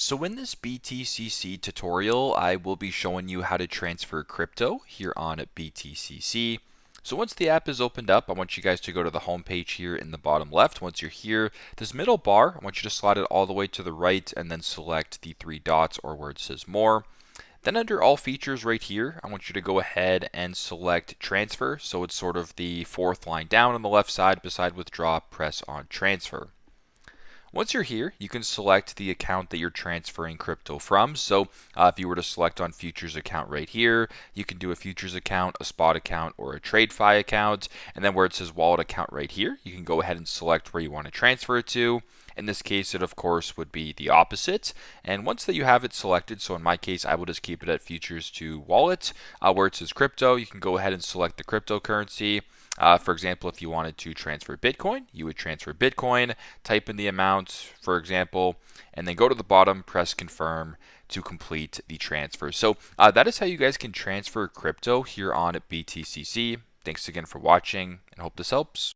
So in this BTCC tutorial, I will be showing you how to transfer crypto here on BTCC. So once the app is opened up, I want you guys to go to the home page here in the bottom left. Once you're here, this middle bar, I want you to slide it all the way to the right and then select the three dots or where it says more. Then under all features right here, I want you to go ahead and select transfer. So it's sort of the fourth line down on the left side beside withdraw, press on transfer. Once you're here, you can select the account that you're transferring crypto from. So if you were to select on futures account right here, you can do a futures account, a spot account, or a TradeFi account. And then where it says wallet account right here, you can go ahead and select where you want to transfer it to. In this case, it of course would be the opposite. And once that you have it selected, so in my case, I will just keep it at futures to wallet. Where it says crypto, you can go ahead and select the cryptocurrency. For example, if you wanted to transfer Bitcoin, you would transfer Bitcoin, type in the amount, for example, and then go to the bottom, press confirm to complete the transfer. So that is how you guys can transfer crypto here on BTCC. Thanks again for watching and hope this helps.